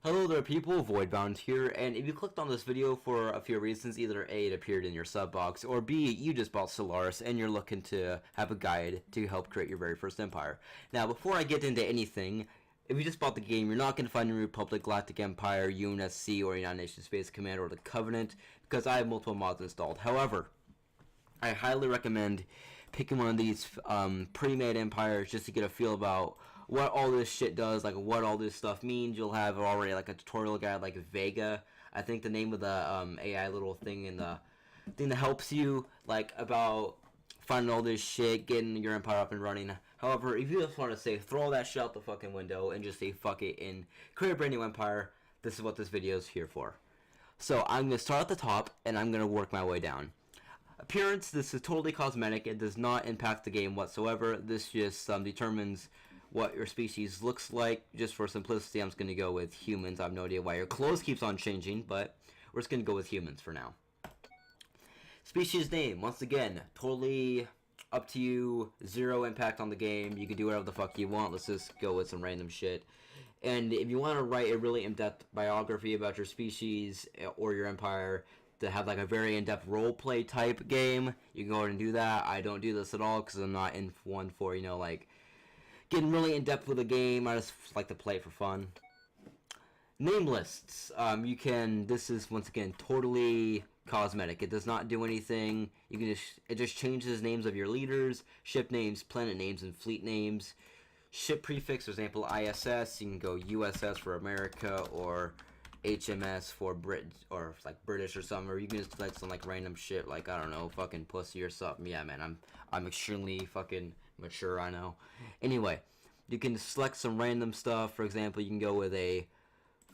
Hello there people, Voidbound here, and if you clicked on this video for a few reasons, either A, it appeared in your sub box, or B, you just bought Stellaris and you're looking to have a guide to help create your very first empire. Now, before I get into anything, if you just bought the game, you're not going to find the Republic, Galactic Empire, UNSC, or United Nations Space Command, or the Covenant, because I have multiple mods installed. However, I highly recommend picking one of these pre-made empires just to get a feel about what all this shit does, like what all this stuff means. You'll have already like a tutorial guide like Vega. I think the name of the AI little thing in the thing that helps you like about finding all this shit, getting your empire up and running. However, if you just want to say throw all that shit out the fucking window and just say fuck it and create a brand new empire, this is what this video is here for. So I'm going to start at the top and I'm going to work my way down. Appearance, this is totally cosmetic. It does not impact the game whatsoever. This just determines what your species looks like. Just for simplicity, I'm just going to go with humans. I have no idea why your clothes keeps on changing, but we're just going to go with humans for now. Species name, once again, totally up to you. Zero impact on the game. You can do whatever the fuck you want. Let's just go with some random shit. And if you want to write a really in-depth biography about your species or your empire, to have like a very in-depth roleplay type game, you can go ahead and do that. I don't do this at all because I'm not in one for, you know, like getting really in-depth with the game. I just like to play it for fun. Name lists. This is once again totally cosmetic. It does not do anything. It just changes names of your leaders, ship names, planet names, and fleet names. Ship prefix, for example, ISS. You can go USS for America or HMS for British or something, or you can just select some like random shit like, I don't know, fucking pussy or something. Yeah, man, I'm extremely fucking mature, I know. Anyway, you can select some random stuff. For example, you can go with a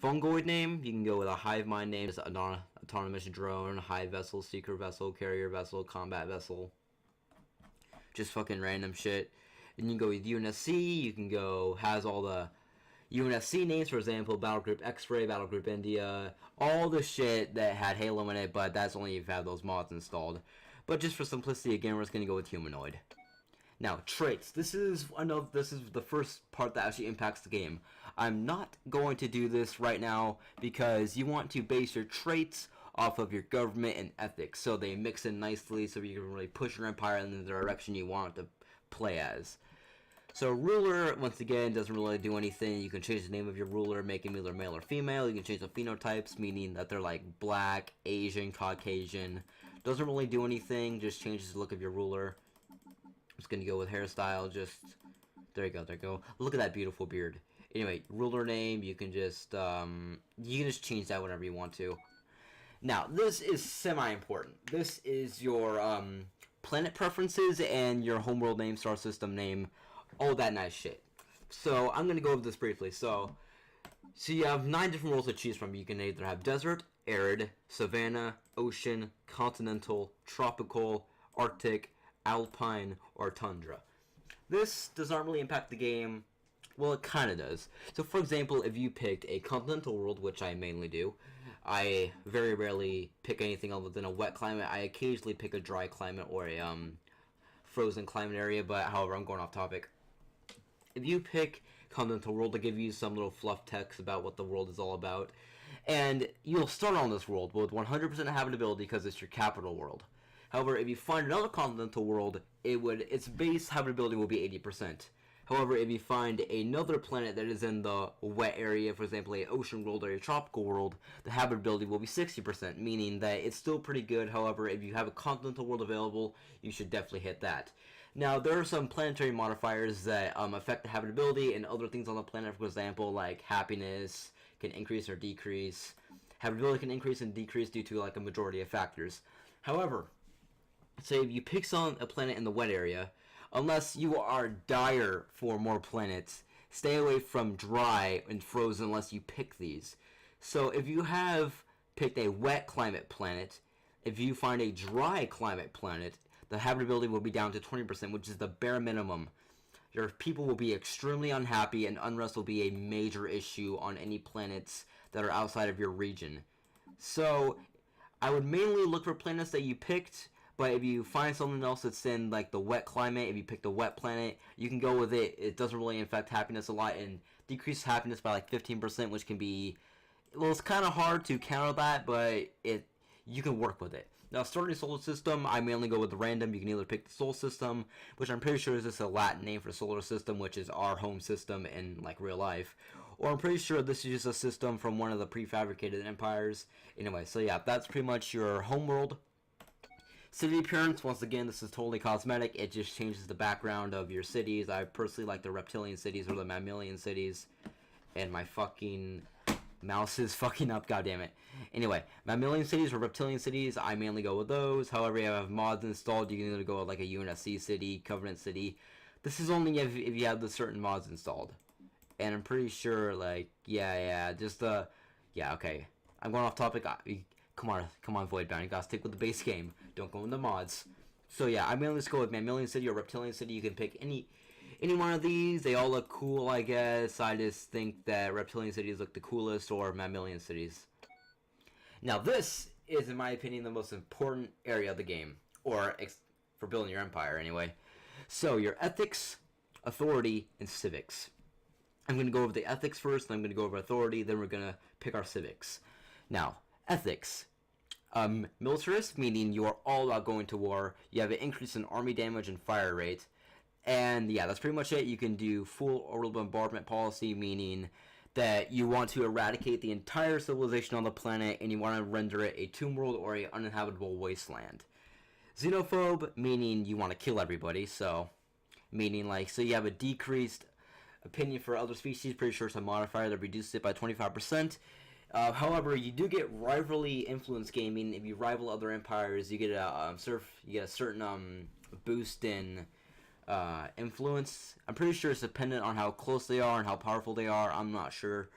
fungoid name, you can go with a hive mind name, it's an autonomous drone, hive vessel, seeker vessel, carrier vessel, combat vessel, just fucking random shit. And you can go with UNSC, you can go, has all the UNSC names, for example, Battle Group X-Ray, Battle Group India, all the shit that had Halo in it, but that's only if you have those mods installed. But just for simplicity, again, we're just going to go with humanoid. Now, traits. This is the first part that actually impacts the game. I'm not going to do this right now because you want to base your traits off of your government and ethics, so they mix in nicely so you can really push your empire in the direction you want to play as. So ruler, once again, doesn't really do anything. You can change the name of your ruler, make him either male or female. You can change the phenotypes, meaning that they're like black, Asian, Caucasian. Doesn't really do anything, just changes the look of your ruler. I'm just going to go with hairstyle, there you go. Look at that beautiful beard. Anyway, ruler name, you can just change that whenever you want to. Now, this is semi-important. This is your planet preferences and your homeworld name, star system name, all that nice shit. So I'm gonna go over this briefly. So you have 9 different worlds to choose from. You can either have desert, arid, savanna, ocean, continental, tropical, arctic, alpine, or tundra. This does not really impact the game. Well, it kind of does. So for example, if you picked a continental world, which I mainly do, I very rarely pick anything other than a wet climate. I occasionally pick a dry climate or a frozen climate area, but however, I'm going off topic. If you pick continental world, to give you some little fluff text about what the world is all about, and you'll start on this world with 100% habitability because it's your capital world. However, if you find another continental world, its base habitability will be 80%. However, if you find another planet that is in the wet area, for example, a ocean world or a tropical world, the habitability will be 60%, meaning that it's still pretty good. However, if you have a continental world available, you should definitely hit that. Now, there are some planetary modifiers that affect the habitability and other things on the planet. For example, like happiness can increase or decrease. Habitability can increase and decrease due to like a majority of factors. However, say if you pick a planet in the wet area, unless you are dire for more planets, stay away from dry and frozen unless you pick these. So if you have picked a wet climate planet, if you find a dry climate planet, the habitability will be down to 20%, which is the bare minimum. Your people will be extremely unhappy, and unrest will be a major issue on any planets that are outside of your region. So I would mainly look for planets that you picked, but if you find something else that's in like the wet climate, if you picked a wet planet, you can go with it. It doesn't really affect happiness a lot and decrease happiness by like 15%, which can be well, it's kind of hard to counter that, but you can work with it. Now, starting solar system, I mainly go with the random. You can either pick the solar system, which I'm pretty sure is just a Latin name for solar system, which is our home system in like real life, or I'm pretty sure this is just a system from one of the prefabricated empires. Anyway, so yeah, that's pretty much your home world. City appearance, once again, this is totally cosmetic. It just changes the background of your cities. I personally like the reptilian cities or the mammalian cities, and my fucking mouse is fucking up, goddammit. Anyway, mammalian cities or reptilian cities, I mainly go with those. However, if you have mods installed, you can either go with like a UNSC city, Covenant city. This is only if you have the certain mods installed. And I'm pretty sure, like, yeah, okay. I'm going off topic. Come on, Voidbound. You gotta stick with the base game. Don't go in the mods. So yeah, I mainly just go with mammalian city or reptilian city. You can pick any one of these. They all look cool, I guess. I just think that reptilian cities look the coolest, or mammalian cities. Now this is, in my opinion, the most important area of the game, or for building your empire anyway. So your ethics, authority, and civics. I'm going to go over the ethics first, then I'm going to go over authority, then we're going to pick our civics. Now, ethics. Militarist, meaning you are all about going to war. You have an increase in army damage and fire rate. And yeah, that's pretty much it. You can do full orbital bombardment policy, meaning that you want to eradicate the entire civilization on the planet and you want to render it a tomb world or a uninhabitable wasteland. Xenophobe, meaning you want to kill everybody, so meaning like, so you have a decreased opinion for other species. Pretty sure it's a modifier that reduces it by 25%. However, you do get rivalry influence gaming. If you rival other empires, you get a certain boost in influence. I'm pretty sure it's dependent on how close they are and how powerful they are. I'm not sure.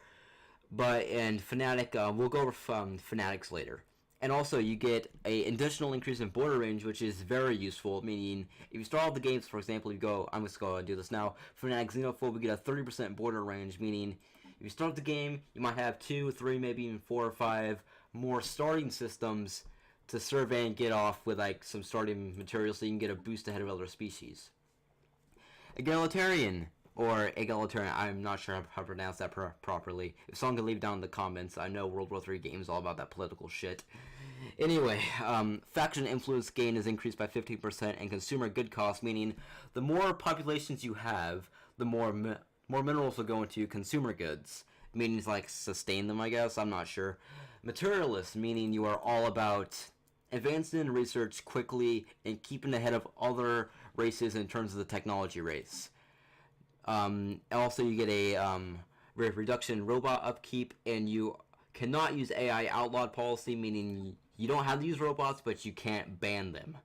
But and fanatic, we'll go over fanatics later. And also, you get an additional increase in border range, which is very useful. Meaning, if you start all the games, for example, you go, I'm just going to do this now. Fanatic Xenophobe, we get a 30% border range, meaning if you start the game, you might have 2, 3, maybe even 4 or 5 more starting systems to survey and get off with like some starting material, so you can get a boost ahead of other species. Egalitarian, or egalitarian, I'm not sure how to pronounce that properly. If someone can leave down in the comments, I know World War III games all about that political shit. Anyway, faction influence gain is increased by 15%, and consumer good cost, meaning the more populations you have, the more minerals will go into consumer goods. Meaning like sustain them, I guess, I'm not sure. Materialist, meaning you are all about advancing in research quickly and keeping ahead of other races in terms of the technology race. Also, you get a reduction in robot upkeep, and you cannot use AI outlawed policy, meaning you don't have to use robots, but you can't ban them.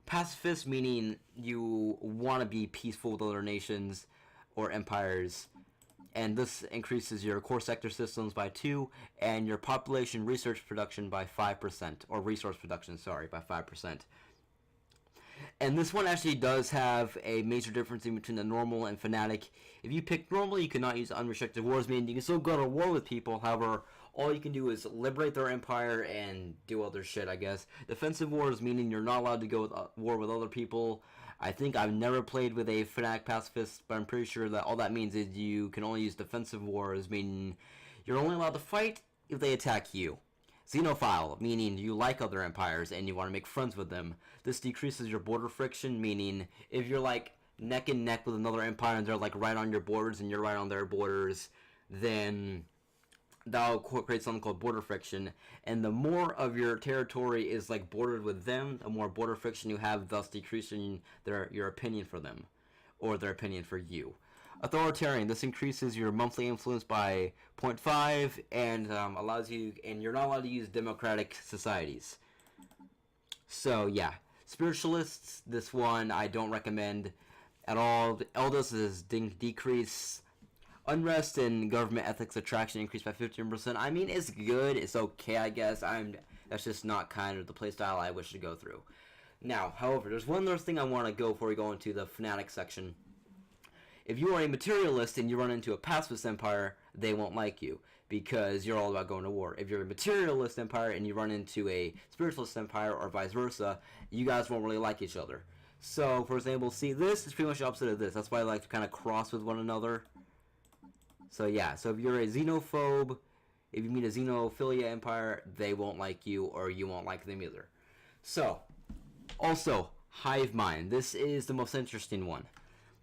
Pacifist, meaning you want to be peaceful with other nations or empires, and this increases your core sector systems by 2, and your population research production by 5%, or resource production, sorry, by 5%. And this one actually does have a major difference in between the normal and fanatic. If you pick normal, you cannot use unrestricted wars, meaning you can still go to war with people. However, all you can do is liberate their empire and do other shit, I guess. Defensive wars, meaning you're not allowed to go to war with other people. I think I've never played with a fanatic pacifist, but I'm pretty sure that all that means is you can only use defensive wars, meaning you're only allowed to fight if they attack you. Xenophile, meaning you like other empires and you want to make friends with them. This decreases your border friction, meaning if you're like neck and neck with another empire and they're like right on your borders and you're right on their borders, then that'll create something called border friction. And the more of your territory is like bordered with them, the more border friction you have, thus decreasing your opinion for them, or their opinion for you. Authoritarian, this increases your monthly influence by 0.5 and allows you, and you're not allowed to use democratic societies. So yeah, spiritualists, this one I don't recommend at all. The eldest is decrease. Unrest and government ethics attraction increased by 15%. I mean, it's good, it's okay, I guess. That's just not kind of the playstyle I wish to go through. Now, however, there's one other thing I want to go before we go into the fanatic section. If you are a materialist and you run into a pacifist empire, they won't like you because you're all about going to war. If you're a materialist empire and you run into a spiritualist empire or vice versa, you guys won't really like each other. So, for example, see, this is pretty much the opposite of this. That's why I like to kind of cross with one another. So, yeah. So, if you're a xenophobe, If you meet a xenophilia empire, they won't like you, or you won't like them either. So, also, hive mind. This is the most interesting one.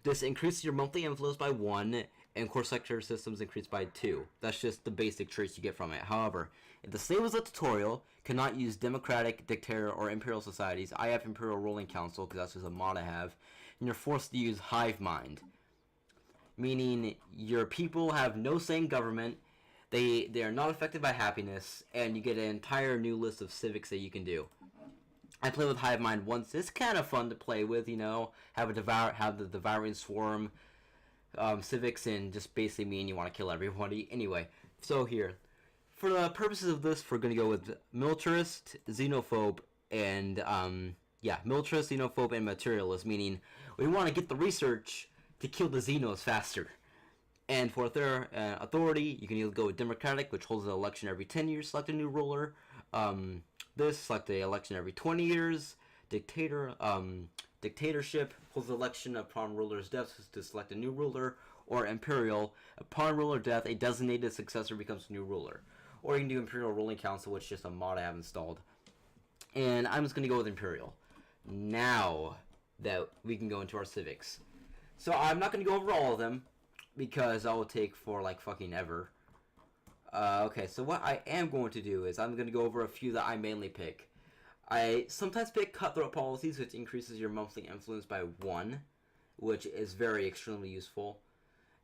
This increases your monthly inflows by 1, and core sector systems increase by 2. That's just the basic traits you get from it. However, if the slave was a tutorial, cannot use democratic, dictator, or imperial societies, I have imperial ruling council, because that's just a mod I have, and you're forced to use hive mind. Meaning, your people have no say in government, they are not affected by happiness, and you get an entire new list of civics that you can do. I played with hive mind once. It's kind of fun to play with, you know, have the devouring swarm civics, and just basically mean you want to kill everybody. Anyway, so here, for the purposes of this, we're going to go with militarist, xenophobe, and militarist, xenophobe, and materialist, meaning we want to get the research to kill the xenos faster. And for their authority, you can either go with democratic, which holds an election every 10 years, select a new ruler. This, select the election every 20 years. Dictatorship, holds the election upon ruler's death to select a new ruler. Or imperial, upon ruler death, a designated successor becomes a new ruler. Or you can do imperial ruling council, which is just a mod I have installed. And I'm just going to go with imperial. Now that we can go into our civics. So I'm not going to go over all of them, because that will take for like fucking ever. Okay, so what I am going to do is I'm going to go over a few that I mainly pick. I sometimes pick cutthroat policies, which increases your monthly influence by 1, which is very extremely useful.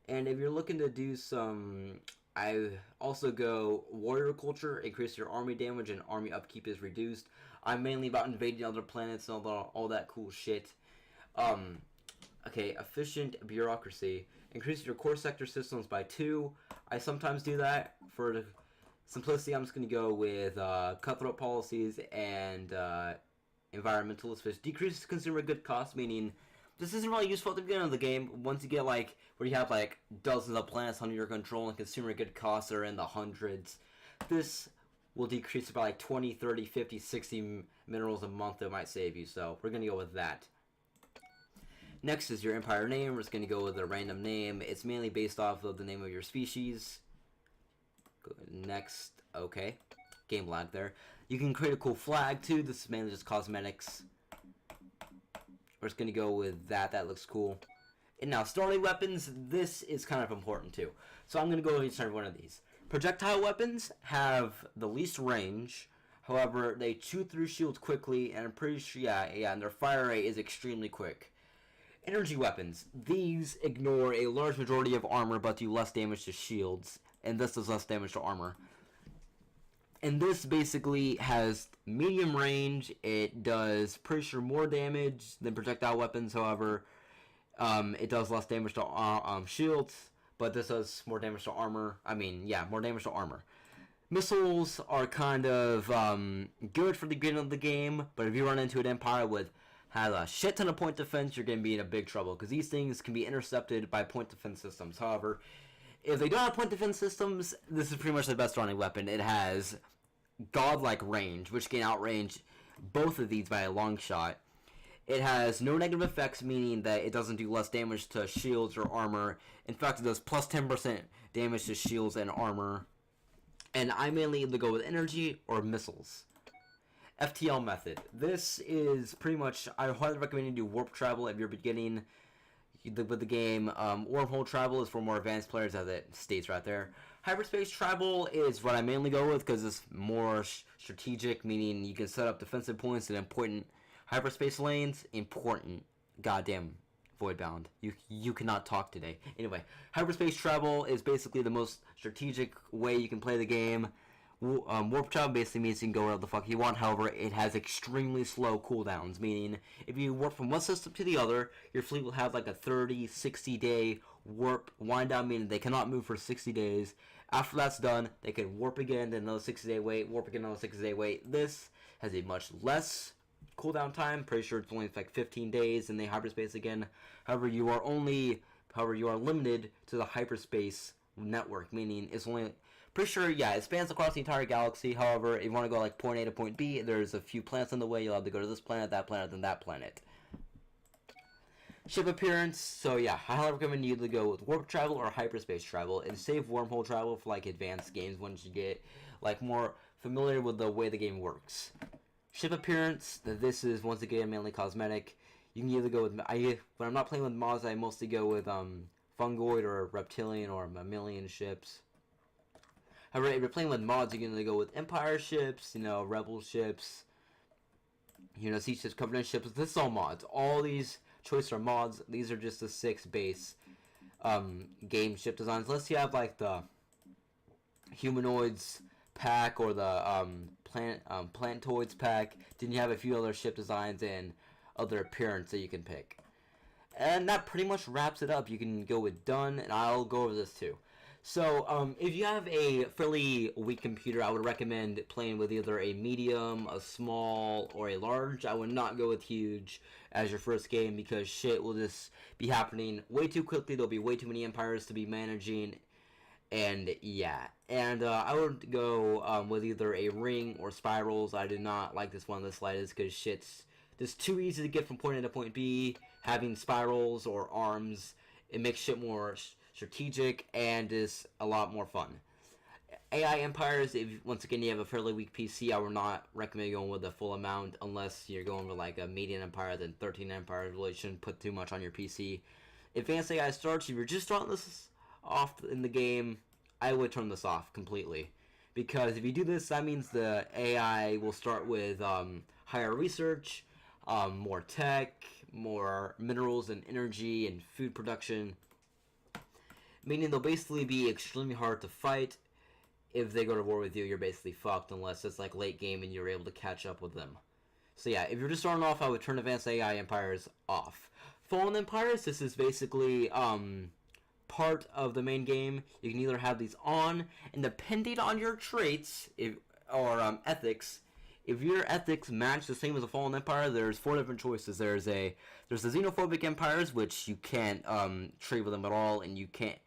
And if you're looking to do some, I also go warrior culture, increase your army damage and army upkeep is reduced. I'm mainly about invading other planets and all that cool shit. Okay, efficient bureaucracy. Increase your core sector systems by 2. I sometimes do that. For the simplicity, I'm just going to go with cutthroat policies and environmentalist, which decreases consumer good costs, meaning this isn't really useful at the beginning of the game. Once you get like where you have like dozens of planets under your control and consumer good costs are in the hundreds, this will decrease by like 20, 30, 50, 60 minerals a month that might save you. So we're going to go with that. Next is your empire name. We're just going to go with a random name. It's mainly based off of the name of your species. Next, okay. Game lag there. You can create a cool flag too. This is mainly just cosmetics. We're just going to go with that. That looks cool. And now, starting weapons. This is kind of important too. So I'm going to go with each and every one of these. Projectile weapons have the least range. However, they chew through shields quickly. And I'm pretty sure, and their fire rate is extremely quick. Energy weapons. These ignore a large majority of armor but do less damage to shields, and this does less damage to armor. And this basically has medium range. It does pretty sure more damage than projectile weapons. However, it does less damage to shields, but this does more damage to armor. More damage to armor. Missiles are kind of good for the beginning of the game, but if you run into an empire with has a shit ton of point defense, you're going to be in a big trouble, because these things can be intercepted by point defense systems. However, if they don't have point defense systems, this is pretty much the best running weapon. It has godlike range, which can outrange both of these by a long shot. It has no negative effects, meaning that it doesn't do less damage to shields or armor. In fact, it does plus 10% damage to shields and armor. And I mainly either go with energy or missiles. FTL method. This is pretty much, I highly recommend you do warp travel if you're beginning with the game. Wormhole travel is for more advanced players, as it states right there. Hyperspace travel is what I mainly go with because it's more strategic, meaning you can set up defensive points in important hyperspace lanes. Important. Goddamn Voidbound. You cannot talk today. Anyway, hyperspace travel is basically the most strategic way you can play the game. Warp travel basically means you can go wherever the fuck you want. However, it has extremely slow cooldowns, meaning if you warp from one system to the other, your fleet will have like a 30, 60 day warp wind down, meaning they cannot move for 60 days. After that's done, they can warp again, then another 60 day wait, warp again, another 60 day wait. This has a much less cooldown time. Pretty sure it's only like 15 days, and they hyperspace again. However, you are limited to the hyperspace network, meaning it's only pretty sure, it spans across the entire galaxy. However, if you want to go like point A to point B, there's a few planets in the way. You'll have to go to this planet, then that planet. Ship appearance, so yeah, I highly recommend you to go with warp travel or hyperspace travel, and save wormhole travel for like advanced games once you get like more familiar with the way the game works. Ship appearance, this is once again mainly cosmetic. You can either go with, when I'm not playing with mods, I mostly go with fungoid or reptilian or mammalian ships. However, if you're playing with mods, you can either go with Empire ships, you know, Rebel ships, you know, sea ships, Covenant ships. This is all mods. All these choices are mods. These are just the 6 base game ship designs. Unless you have like the humanoids pack or the plantoids pack, then you have a few other ship designs and other appearance that you can pick. And that pretty much wraps it up. You can go with done, and I'll go over this too. So, if you have a fairly weak computer, I would recommend playing with either a medium, a small, or a large. I would not go with huge as your first game because shit will just be happening way too quickly. There'll be way too many empires to be managing, and yeah. And I would go with either a ring or spirals. I did not like this one in the slightest because shit's just too easy to get from point A to point B. Having spirals or arms, it makes shit more strategic and is a lot more fun. AI empires, if once again you have a fairly weak PC, I would not recommend going with the full amount unless you're going with like a median empire. Then 13 empires really shouldn't put too much on your PC. Advanced AI starts, if you're just starting this off in the game, I would turn this off completely, because if you do this, that means the AI will start with higher research, more tech, more minerals and energy and food production, meaning they'll basically be extremely hard to fight. If they go to war with you, you're basically fucked unless it's like late game and you're able to catch up with them. So yeah, if you're just starting off, I would turn Advanced AI Empires off. Fallen Empires, this is basically part of the main game. You can either have these on, and depending on your traits or ethics, if your ethics match the same as a Fallen Empire, there's 4 different choices. There's the xenophobic empires, which you can't trade with them at all, and you can't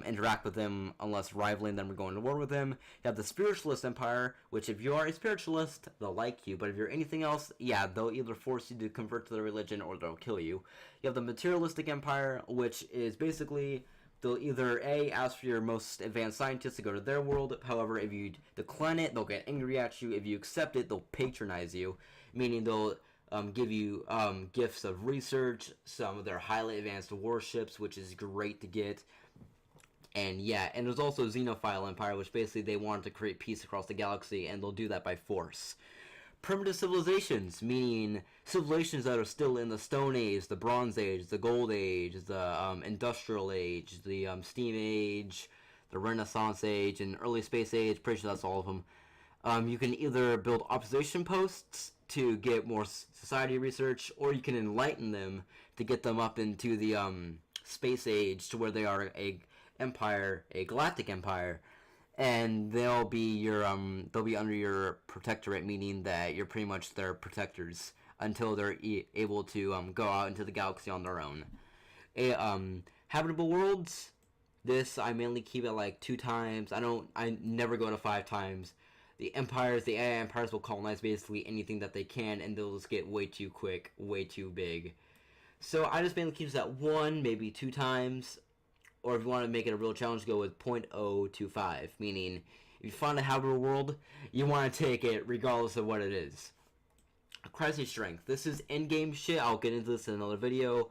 interact with them unless rivaling them or going to war with them. You have the spiritualist empire, which if you are a spiritualist, they'll like you, but if you're anything else, yeah, they'll either force you to convert to their religion or they'll kill you. You have the materialistic empire, which is basically they'll either ask for your most advanced scientists to go to their world. However, if you decline it, they'll get angry at you. If you accept it, they'll patronize you, meaning they'll give you gifts of research, some of their highly advanced warships, which is great to get. And yeah, and there's also Xenophile Empire, which basically they want to create peace across the galaxy, and they'll do that by force. Primitive civilizations, meaning civilizations that are still in the Stone Age, the Bronze Age, the Gold Age, the Industrial Age, the Steam Age, the Renaissance Age, and Early Space Age. Pretty sure that's all of them. You can either build opposition posts to get more society research, or you can enlighten them to get them up into the Space Age to where they are a empire, a galactic empire, and they'll be under your protectorate, meaning that you're pretty much their protectors until they're able to go out into the galaxy on their own. Habitable worlds, this I mainly keep it like 2 times. I never go to 5 times. The AI empires will colonize basically anything that they can, and they'll just get way too quick, way too big. So I just mainly keep it at 1, maybe 2 times. Or if you want to make it a real challenge, go with 0.025, meaning if you find a habitable world, you want to take it regardless of what it is. Crisis Strength. This is endgame shit. I'll get into this in another video.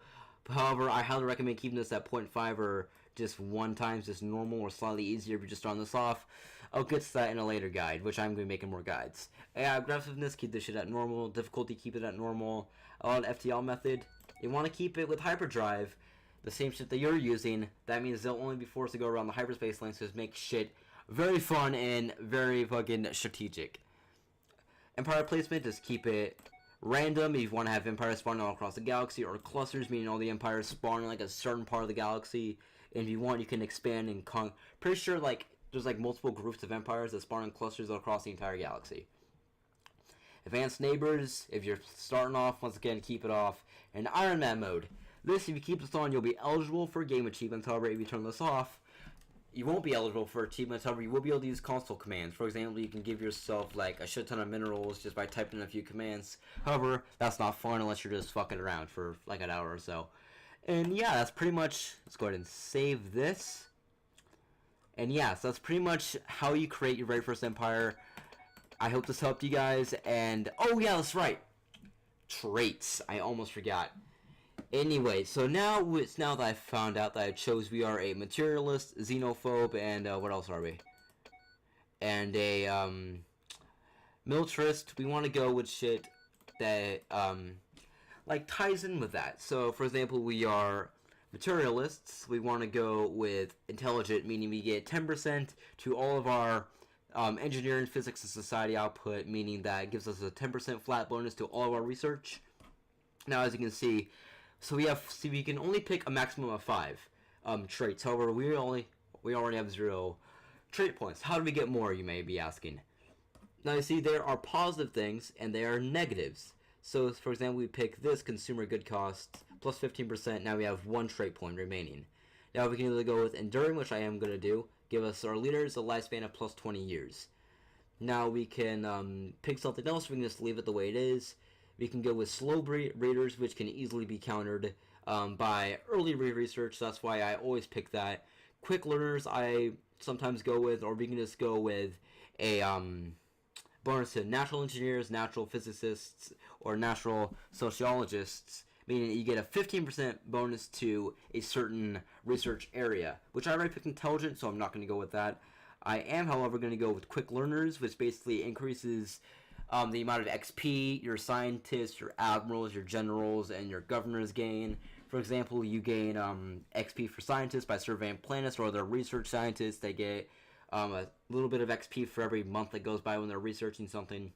However, I highly recommend keeping this at 0.5 or just 1 times, just normal or slightly easier if you just starting this off. I'll get to that in a later guide, which I'm going to be making more guides. AI aggressiveness, keep this shit at normal. Difficulty, keep it at normal. FTL method, you want to keep it with hyperdrive. The same shit that you're using. That means they'll only be forced to go around the hyperspace lanes, to make shit very fun and very fucking strategic. Empire placement, just keep it random. If you want to have empires spawning all across the galaxy, or clusters, meaning all the empires spawning like a certain part of the galaxy. And if you want, you can expand and pretty sure like there's like multiple groups of empires that spawn in clusters all across the entire galaxy. Advanced neighbors, if you're starting off, once again, keep it off. And Iron Man mode. This, if you keep this on, you'll be eligible for game achievements. However, if you turn this off, you won't be eligible for achievements. However, you will be able to use console commands. For example, you can give yourself like a shit ton of minerals just by typing in a few commands. However, that's not fun unless you're just fucking around for like an hour or so. And yeah, that's pretty much, let's go ahead and save this. And yeah, so that's pretty much how you create your very first empire. I hope this helped you guys, and oh yeah, that's right. Traits, I almost forgot. Anyway, so now that I found out that I chose we are a materialist, xenophobe, and what else are we? And a militarist. We want to go with shit that like ties in with that. So for example, we are materialists. We want to go with intelligent, meaning we get 10% to all of our engineering, physics, and society output, meaning that gives us a 10% flat bonus to all of our research. Now, as you can see, so we can only pick a maximum of 5 traits. However, we already have 0 trait points. How do we get more, you may be asking? Now, you see, there are positive things and there are negatives. So, for example, we pick this consumer good costs plus 15%. Now we have 1 trait point remaining. Now we can either go with enduring, which I am going to do, give us our leaders a lifespan of plus 20 years. Now we can pick something else. We can just leave it the way it is. We can go with slow readers, which can easily be countered by early research. That's why I always pick that. Quick learners I sometimes go with, or we can just go with a bonus to natural engineers, natural physicists, or natural sociologists, meaning that you get a 15% bonus to a certain research area, which I already picked intelligent, so I'm not going to go with that. I am, however, going to go with quick learners, which basically increases the amount of XP your scientists, your admirals, your generals, and your governors gain. For example, you gain XP for scientists by surveying planets, or other research scientists. They get a little bit of XP for every month that goes by when they're researching something.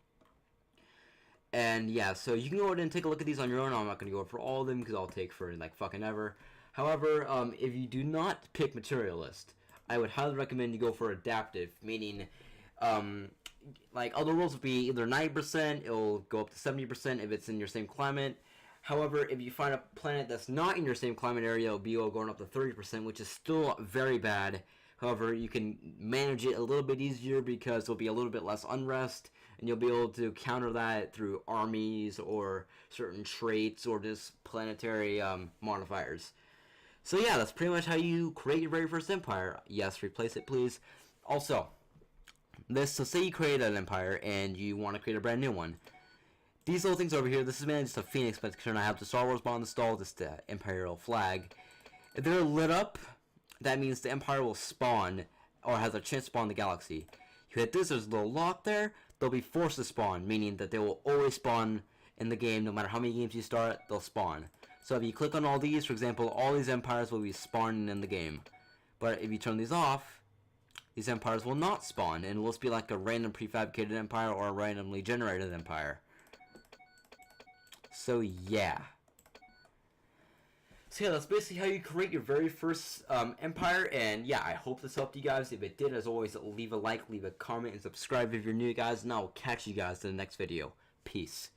And yeah, so you can go ahead and take a look at these on your own. I'm not going to go for all of them because I'll take for like fucking ever. However, if you do not pick materialist, I would highly recommend you go for adaptive, meaning like other rules would be either 90%, it'll go up to 70% if it's in your same climate. However, if you find a planet that's not in your same climate area, it'll be going up to 30%, which is still very bad. However, you can manage it a little bit easier because there'll be a little bit less unrest, and you'll be able to counter that through armies or certain traits or just planetary modifiers. So yeah, that's pretty much how you create your very first empire. Yes, replace it, please. Also, so say you create an empire and you want to create a brand new one. These little things over here, this is mainly just a phoenix picture, I have the Star Wars bond installed, this the Imperial flag. If they're lit up, that means the empire will spawn, or has a chance to spawn in the galaxy. You hit this, there's a little lock there, they'll be forced to spawn, meaning that they will always spawn in the game, no matter how many games you start, they'll spawn. So if you click on all these, for example, all these empires will be spawning in the game. But if you turn these off, these empires will not spawn, and it will just be like a random prefabricated empire or a randomly generated empire. So yeah. So yeah, that's basically how you create your very first empire, and yeah, I hope this helped you guys. If it did, as always, leave a like, leave a comment, and subscribe if you're new, guys, and I will catch you guys in the next video. Peace.